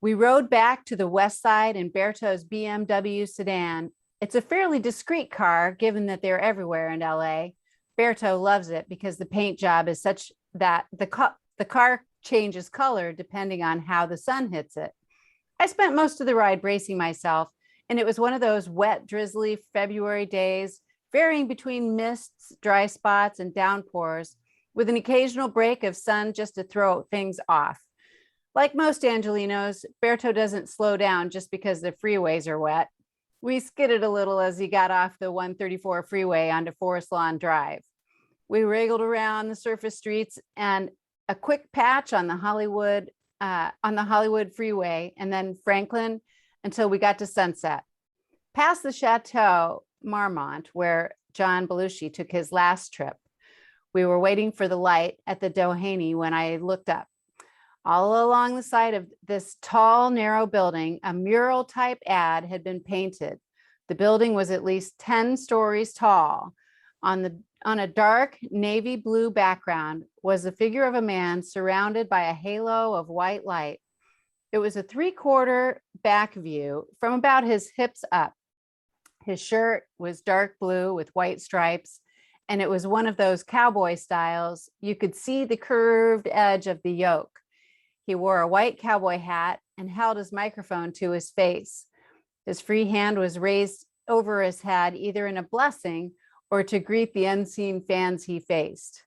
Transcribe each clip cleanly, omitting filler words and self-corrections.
We rode back to the west side in Berto's BMW sedan. It's a fairly discreet car, given that they're everywhere in LA. Berto loves it because the paint job is such that the car changes color depending on how the sun hits it. I spent most of the ride bracing myself, and it was one of those wet, drizzly February days, varying between mists, dry spots, and downpours, with an occasional break of sun just to throw things off. Like most Angelinos, Berto doesn't slow down just because the freeways are wet. We skidded a little as he got off the 134 freeway onto Forest Lawn Drive. We wriggled around the surface streets and a quick patch on the Hollywood freeway, and then Franklin until we got to Sunset. Past the Chateau Marmont, where John Belushi took his last trip. We were waiting for the light at the Doheny when I looked up. All along the side of this tall, narrow building, a mural type ad had been painted. The building was at least 10 stories tall. On a dark navy blue background was the figure of a man surrounded by a halo of white light. It was a 3/4 back view from about his hips up. His shirt was dark blue with white stripes, and it was one of those cowboy styles. You could see the curved edge of the yoke. He wore a white cowboy hat and held his microphone to his face. His free hand was raised over his head, either in a blessing or to greet the unseen fans he faced.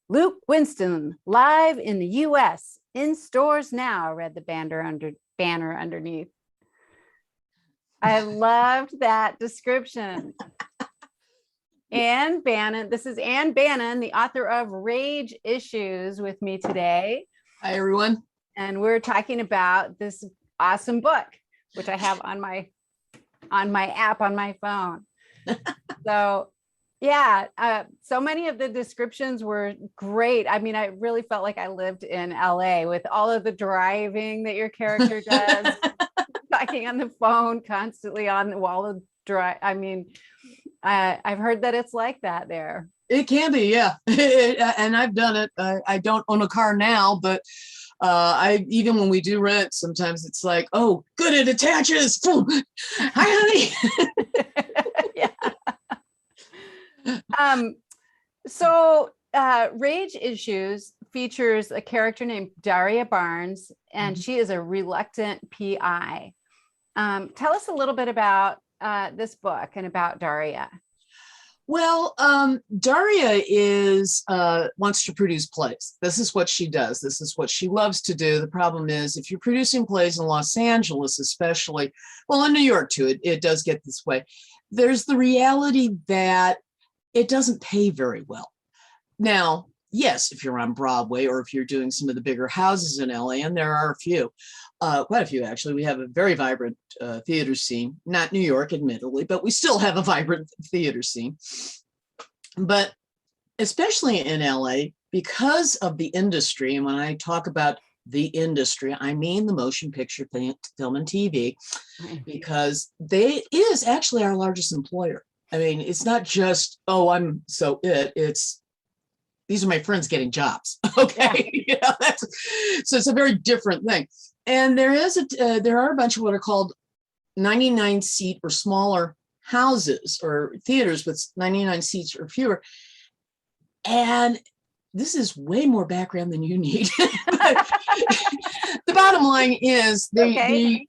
Luke Winston, live in the US, in stores now, read the banner underneath. I loved that description. Anne Bannon, this is Anne Bannon, the author of Rage Issues, with me today. Hi, everyone. And we're talking about this awesome book, which I have on my app on my phone. So yeah, so many of the descriptions were great. I mean, I really felt like I lived in LA with all of the driving that your character does, talking on the phone constantly on the wall of drive. I mean, I've heard that it's like that there. It can be, yeah. And I've done it. I don't own a car now, but even when we do rent, sometimes it's like, oh, good, it attaches. Hi, honey. Yeah. So Rage Issues features a character named Daria Barnes, and she is a reluctant PI. Tell us a little bit about this book and about Daria. Well, Daria wants to produce plays. This is what she does. This is what she loves to do. The problem is, if you're producing plays in Los Angeles, especially, well, in New York too, it does get this way. There's the reality that it doesn't pay very well. Now, yes, if you're on Broadway or if you're doing some of the bigger houses in LA, and there are a few, quite a few actually. We have a very vibrant theater scene, not New York, admittedly, but we still have a vibrant theater scene. But especially in LA, because of the industry, and when I talk about the industry, I mean the motion picture, film, and TV, because it is actually our largest employer. I mean, it's not just, oh, it's these are my friends getting jobs. Okay. Yeah. So it's a very different thing. And there are a bunch of what are called 99 seat or smaller houses or theaters with 99 seats or fewer. And this is way more background than you need. The bottom line is they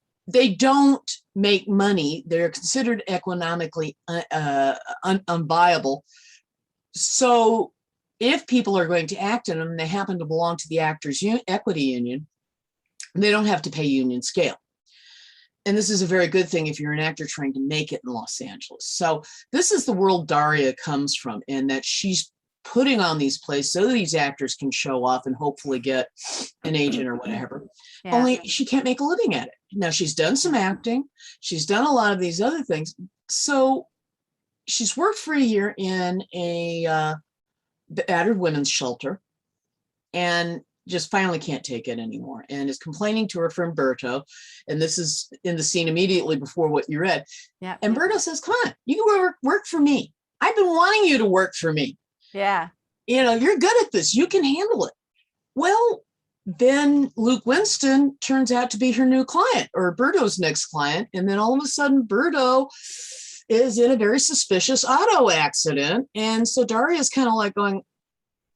don't make money. They're considered economically unviable. So if people are going to act in them, and they happen to belong to the Actors Equity Union, they don't have to pay union scale. And this is a very good thing if you're an actor trying to make it in Los Angeles. So this is the world Daria comes from, and that she's putting on these plays so these actors can show off and hopefully get an agent or whatever. Yeah. Only she can't make a living at it. Now, she's done some acting. She's done a lot of these other things. So she's worked for a year in a battered women's shelter and just finally can't take it anymore and is complaining to her friend Berto. And this is in the scene immediately before what you read. Yeah. And Berto says, come on, you can work for me. I've been wanting you to work for me. Yeah. You're good at this. You can handle it. Well, then Luke Winston turns out to be her new client, or Berto's next client. And then all of a sudden, Berto is in a very suspicious auto accident. And so Daria is kind of like going,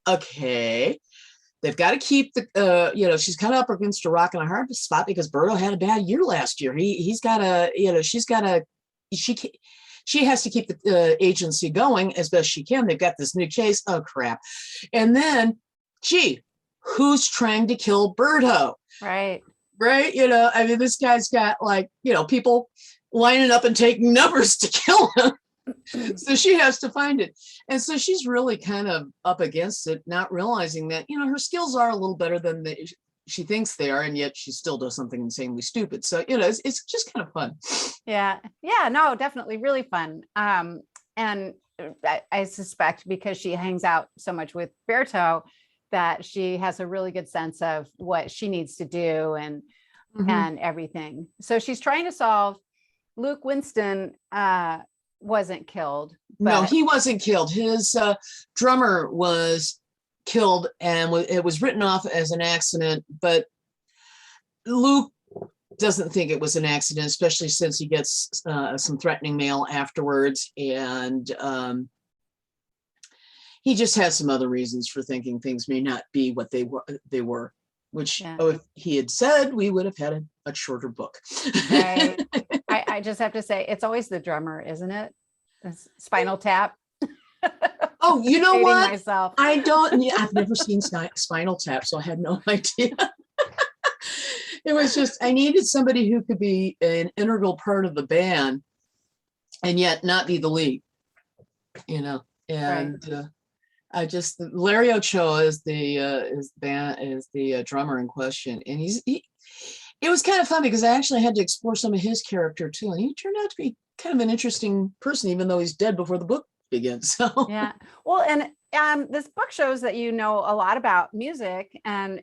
okay, they've got to keep the, she's kind of up against a rock and a hard spot because Berto had a bad year last year. He's got to, she has to keep the agency going as best she can. They've got this new case. Oh, crap. And then, gee, who's trying to kill Berto? Right. Right. This guy's got people lining up and taking numbers to kill him. So she has to find it. And so she's really kind of up against it, not realizing that, her skills are a little better than she thinks they are. And yet she still does something insanely stupid. So, it's just kind of fun. Yeah. Yeah. No, definitely really fun. And I suspect because she hangs out so much with Berto, that she has a really good sense of what she needs to do and everything. So she's trying to solve. Luke Winston wasn't killed. No, he wasn't killed. His drummer was killed, and it was written off as an accident. But Luke doesn't think it was an accident, especially since he gets some threatening mail afterwards, and he just has some other reasons for thinking things may not be what they were, which if he had said, we would have had a much shorter book. Right. I just have to say, it's always the drummer, isn't it? Spinal Tap. Oh, you know what? Myself. I've never seen Spinal Tap, so I had no idea. It was just, I needed somebody who could be an integral part of the band and yet not be the lead, and right. Larry Ochoa is the drummer in question, and it was kind of fun because I actually had to explore some of his character too, and he turned out to be kind of an interesting person, even though he's dead before the book begins. So yeah, well, and this book shows that you know a lot about music and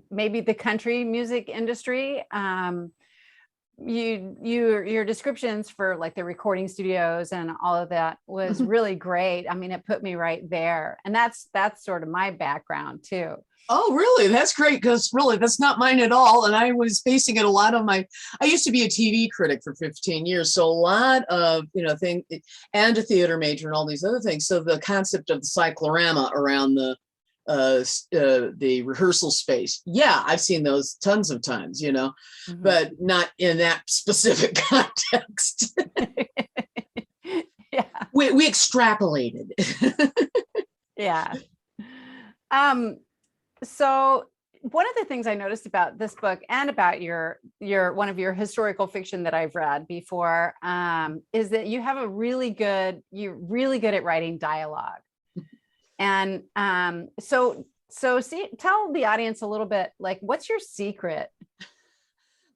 maybe the country music industry. Your descriptions for like the recording studios and all of that was really great. I mean, it put me right there, and that's sort of my background too. Oh, really? That's great, because really that's not mine at all. And I was basing it a lot on I used to be a TV critic for 15 years, so a lot of things, and a theater major and all these other things. So the concept of the cyclorama around the rehearsal space, I've seen those tons of times, but not in that specific context. Yeah, we extrapolated. Yeah. So one of the things I noticed about this book and about your one of your historical fiction that I've read before is that you're really good at writing dialogue. And so tell the audience a little bit, like, what's your secret?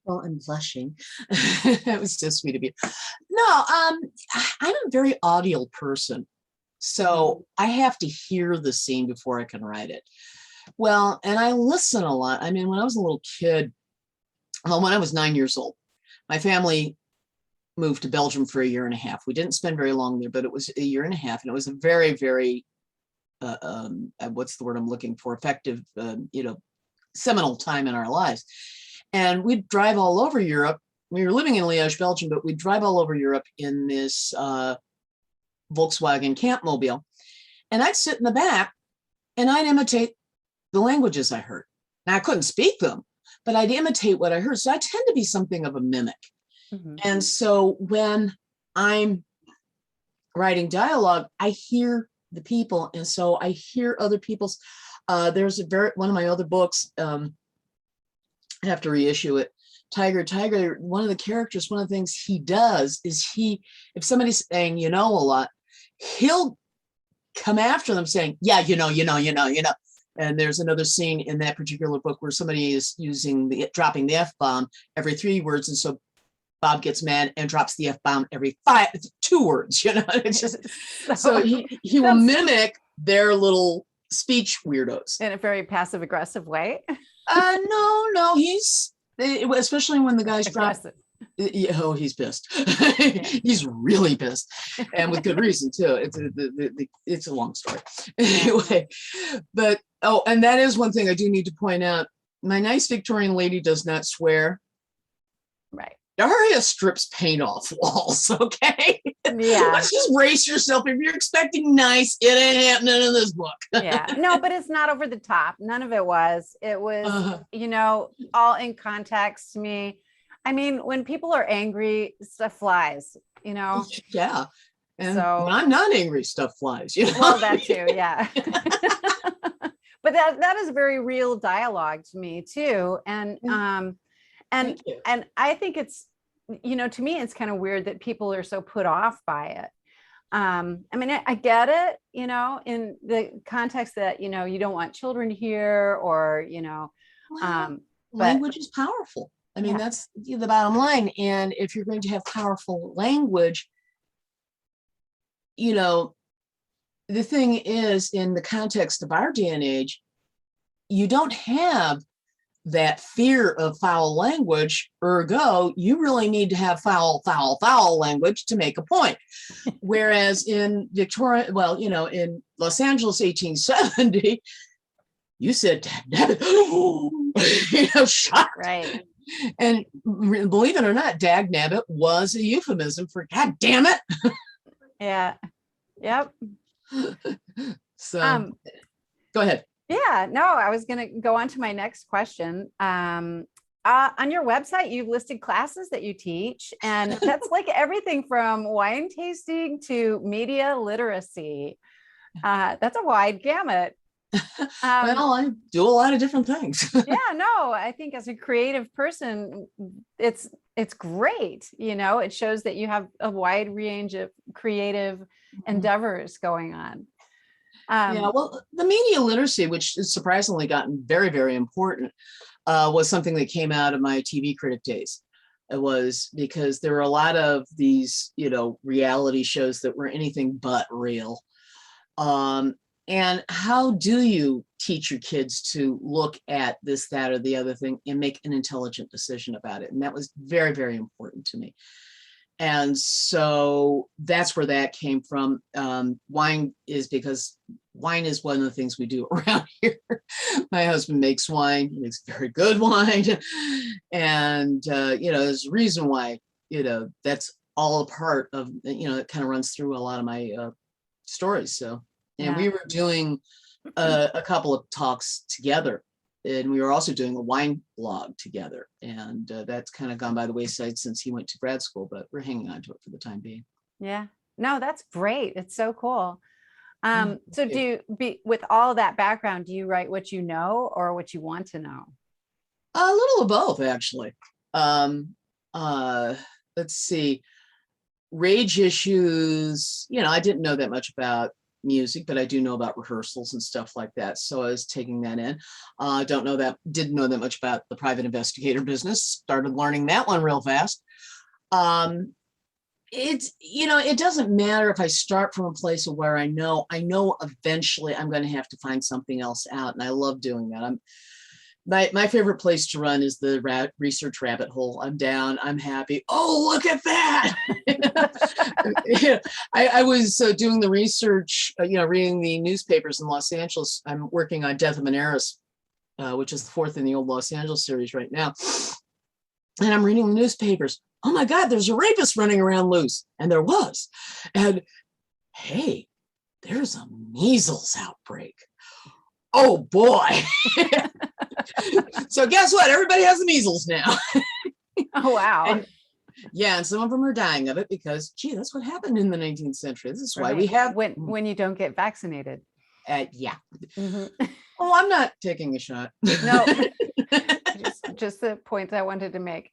Well, I'm blushing. It was so sweet of you. No, I'm a very audial person. So I have to hear the scene before I can write it. Well, and I listen a lot. I mean, when I was a little kid, when I was 9 years old, my family moved to Belgium for 1.5 years. We didn't spend very long there, but it was 1.5 years, and it was a very, very what's the word I'm looking for? Effective, seminal time in our lives. And we'd drive all over Europe. We were living in Liège, Belgium, but we'd drive all over Europe in this Volkswagen Campmobile. And I'd sit in the back and I'd imitate the languages I heard. Now, I couldn't speak them, but I'd imitate what I heard. So I tend to be something of a mimic. And so when I'm writing dialogue, I hear the people. And so I hear other people's, there's one of my other books, I have to reissue it. Tiger, one of the characters, one of the things he does is if somebody's saying, a lot, he'll come after them saying, yeah, And there's another scene in that particular book where somebody is dropping the F-bomb every 3 words. And so Bob gets mad and drops the F-bomb every 2 words, It's just, so he will mimic their little speech weirdos. In a very passive aggressive way. No, he's, especially when the guys Yeah, oh, he's pissed. He's really pissed, and with good reason too. It's a long story. Anyway, but and that is one thing I do need to point out. My nice Victorian lady does not swear. Right. Daria strips paint off walls. Okay. Yeah. Let's just brace yourself. If you're expecting nice, it ain't happening in this book. Yeah. No, but it's not over the top. None of it was. It was, all in context to me. I mean, when people are angry, stuff flies, Yeah. And so when I'm not angry, stuff flies. Well, that too. Yeah. But that is very real dialogue to me too. And I think it's, to me, it's kind of weird that people are so put off by it. I mean, I get it, in the context that, you don't want children here or, language is powerful. I mean, that's the bottom line. And if you're going to have powerful language, the thing is, in the context of our day and age, you don't have that fear of foul language. Ergo, you really need to have foul language to make a point. Whereas in Victoria, in Los Angeles, 1870, you said, shut. Right. And believe it or not, dag nabbit was a euphemism for God damn it. Yeah. Yep. So go ahead. Yeah, no, I was going to go on to my next question. On your website, you've listed classes that you teach, and that's like everything from wine tasting to media literacy. That's a wide gamut. Well, I do a lot of different things. Yeah, no, I think as a creative person, it's great. It shows that you have a wide range of creative endeavors going on. Well, the media literacy, which has surprisingly gotten very, very important, was something that came out of my TV critic days. It was because there were a lot of these, reality shows that were anything but real. And how do you teach your kids to look at this, that, or the other thing and make an intelligent decision about it? And that was very, very important to me. And so that's where that came from. Wine is one of the things we do around here. My husband makes wine. He makes very good wine. And, there's a reason why, that's all a part of, it kind of runs through a lot of my stories. So, and we were doing a couple of talks together. And we were also doing a wine blog together. And that's kind of gone by the wayside since he went to grad school, but we're hanging on to it for the time being. Yeah, no, that's great. It's so cool. So with all that background, do you write what you know or what you want to know? A little of both, actually. Let's see. Rage issues, I didn't know that much about music, but I do know about rehearsals and stuff like that. So I was taking that in. Didn't know that much about the private investigator business. Started learning that one real fast. It doesn't matter if I start from a place of where I know eventually I'm going to have to find something else out. And I love doing that. My favorite place to run is the research rabbit hole. I'm down, I'm happy. Oh, look at that. I was doing the research, reading the newspapers in Los Angeles. I'm working on Death of an Heiress, which is the fourth in the old Los Angeles series right now. And I'm reading the newspapers. Oh my God, there's a rapist running around loose. And there was. And hey, there's a measles outbreak. Oh boy. So guess what? Everybody has the measles now. Oh, wow. And some of them are dying of it because, that's what happened in the 19th century. This is why we have when you don't get vaccinated. Yeah. Mm-hmm. Oh, I'm not taking a shot. No, just the point I wanted to make.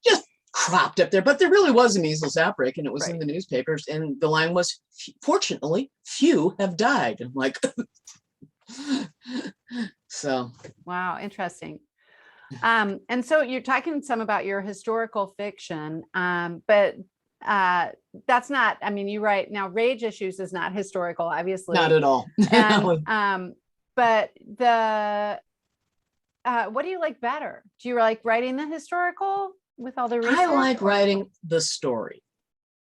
Just cropped up there, but there really was a measles outbreak, and it was in the newspapers, and the line was, fortunately, few have died. I'm like, so. Wow, interesting. And so you're talking some about your historical fiction, but that's not, you write now, Rage Issues is not historical, obviously. Not at all. And, but what do you like better? Do you like writing the historical with all the research? I like writing the story.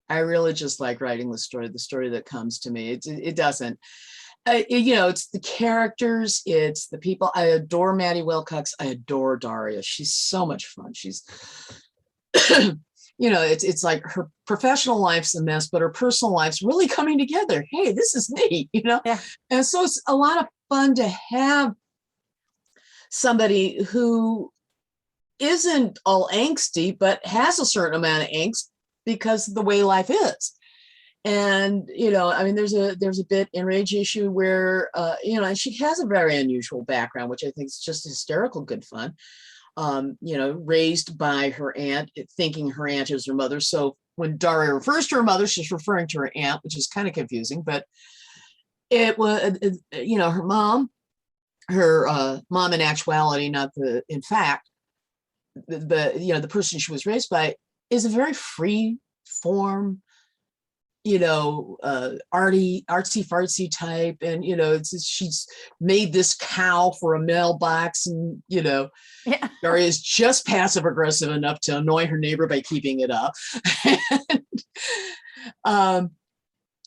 I really just like writing the story that comes to me. It doesn't, it's the characters, it's the people. I adore Maddie Wilcox. I adore Daria. She's so much fun. She's, it's like her professional life's a mess, but her personal life's really coming together. Hey, this is neat, Yeah. And so it's a lot of fun to have somebody who isn't all angsty, but has a certain amount of angst because of the way life is. And, there's a bit in Rage issue where, and she has a very unusual background, which I think is just hysterical good fun. Raised by her aunt, thinking her aunt is her mother. So when Daria refers to her mother, she's referring to her aunt, which is kind of confusing, but it was, her mom in actuality, not in fact, the person she was raised by is a very free form, artsy fartsy type. And, she's made this cow for a mailbox and, Yeah. Daria is just passive aggressive enough to annoy her neighbor by keeping it up.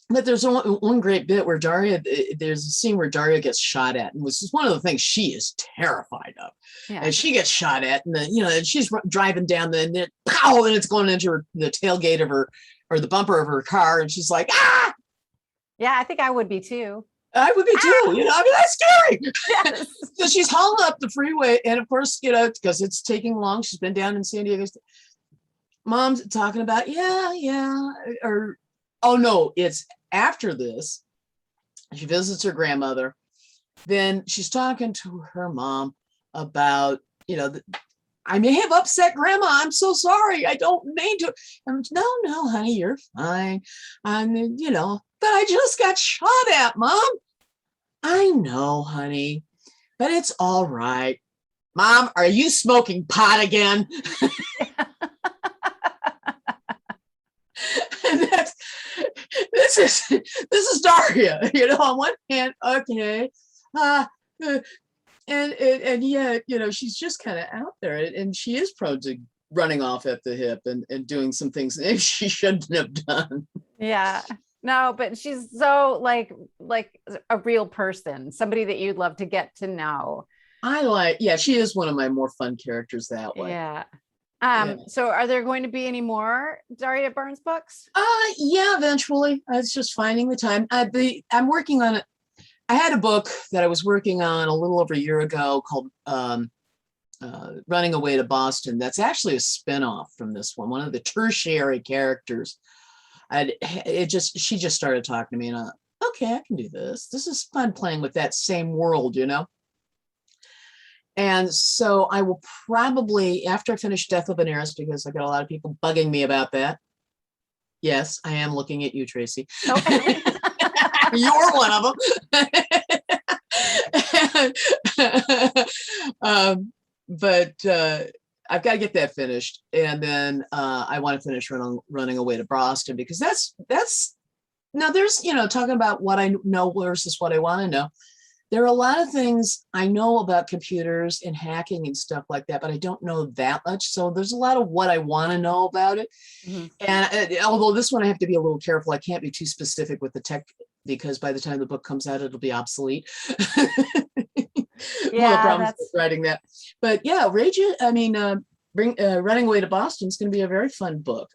But there's one great bit where there's a scene where Daria gets shot at, and this is one of the things she is terrified of. Yeah. And she gets shot at, and then, and she's driving down and then pow, and it's going into the tailgate of her, or the bumper of her car, and she's like, ah! Yeah, I think I would be too. I would be too, that's scary. Yes. So she's hauling up the freeway, and of course, because it's taking long, she's been down in San Diego. Mom's talking about, or, oh no, it's after this, she visits her grandmother. Then she's talking to her mom about, I may have upset grandma. I'm so sorry. I don't mean to. No, honey, you're fine. But I just got shot at, Mom. I know, honey, but it's all right. Mom, are you smoking pot again? And this is Daria, on one hand, okay. And yet, she's just kind of out there, and she is prone to running off at the hip and doing some things that she shouldn't have done. Yeah. No, but she's so like a real person, somebody that you'd love to get to know. She is one of my more fun characters that way. Yeah. So are there going to be any more Daria Barnes books? Yeah, eventually. It's just finding the time. I'm working on it. I had a book that I was working on a little over a year ago called Running Away to Boston. That's actually a spinoff from this one of the tertiary characters. She just started talking to me, and okay, I can do this. This is fun playing with that same world, And so I will probably, after I finish Death of an Heiress, because I got a lot of people bugging me about that. Yes, I am looking at you, Tracy. Okay. You're one of them. But I've got to get that finished. And then I want to finish Running Away to Boston, because that's now there's, talking about what I know versus what I want to know. There are a lot of things I know about computers and hacking and stuff like that, but I don't know that much. So there's a lot of what I want to know about it. Mm-hmm. And although this one I have to be a little careful, I can't be too specific with the tech, because by the time the book comes out, it'll be obsolete. Yeah, one of the problems with writing that. But yeah, Running Away to Boston is going to be a very fun book.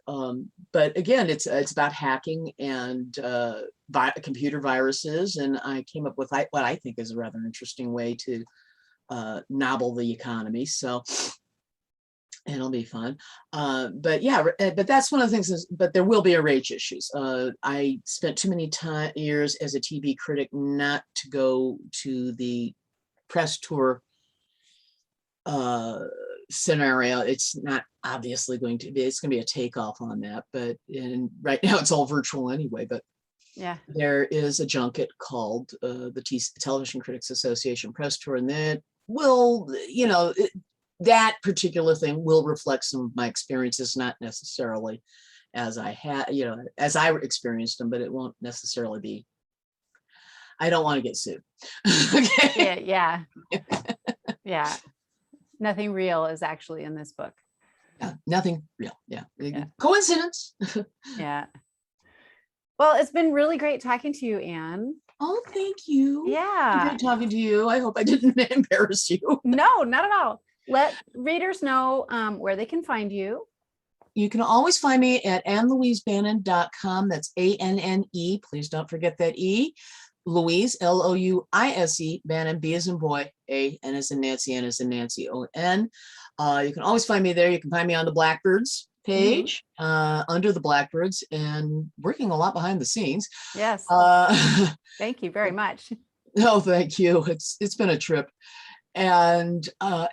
But again, it's about hacking and computer viruses, and I came up with what I think is a rather interesting way to nobble the economy. So it'll be fun. But yeah, but that's one of the things. But there will be a Rage issues. I spent too many years as a TV critic not to go to the press tour scenario. It's not obviously going to be, it's going to be a takeoff on that, but right now it's all virtual anyway. But yeah, there is a junket called the Television Critics Association Press Tour, and that will, that particular thing will reflect some of my experiences, not necessarily as I had, as I experienced them, but it won't necessarily be. I don't want to get sued. Okay. Yeah. Yeah. Nothing real is actually in this book. Yeah, nothing real. Yeah. Yeah. Coincidence. Yeah. Well, it's been really great talking to you, Anne. Oh, thank you. Yeah. Great talking to you. I hope I didn't embarrass you. No, not at all. Let readers know where they can find you. You can always find me at AnneLouiseBannon.com. That's ANNE. Please don't forget that E. Louise, Louise, Bannon, B as in boy, A, N as in Nancy, N as in Nancy, O-N. You can always find me there. You can find me on the Blackbirds page, under the Blackbirds, and working a lot behind the scenes. Yes. Thank you very much. No, thank you. It's been a trip, and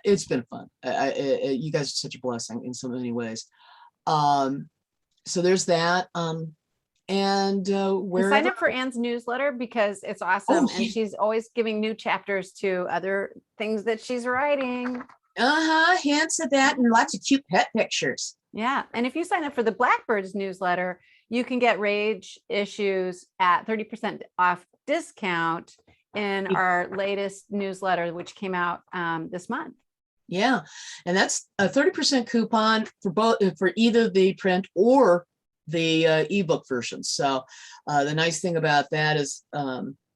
it's been fun. You guys are such a blessing in so many ways. So there's that. And where sign up for Anne's newsletter because it's awesome. And she's always giving new chapters to other things that she's writing. Hints of that and lots of cute pet pictures. Yeah. And if you sign up for the Blackbirds newsletter, you can get Rage issues at 30% off discount in our latest newsletter, which came out this month. Yeah. And that's a 30% coupon for both, for either the print or the ebook version. So the nice thing about that is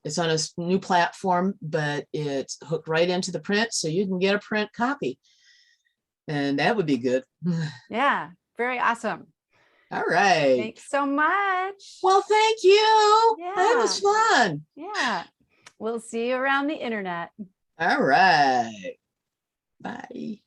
it's on a new platform, but it's hooked right into the print, so you can get a print copy, and that would be good. Yeah, very awesome. All right. Thanks so much. Well, thank you. Yeah. That was fun. Yeah. We'll see you around the internet. All right. Bye.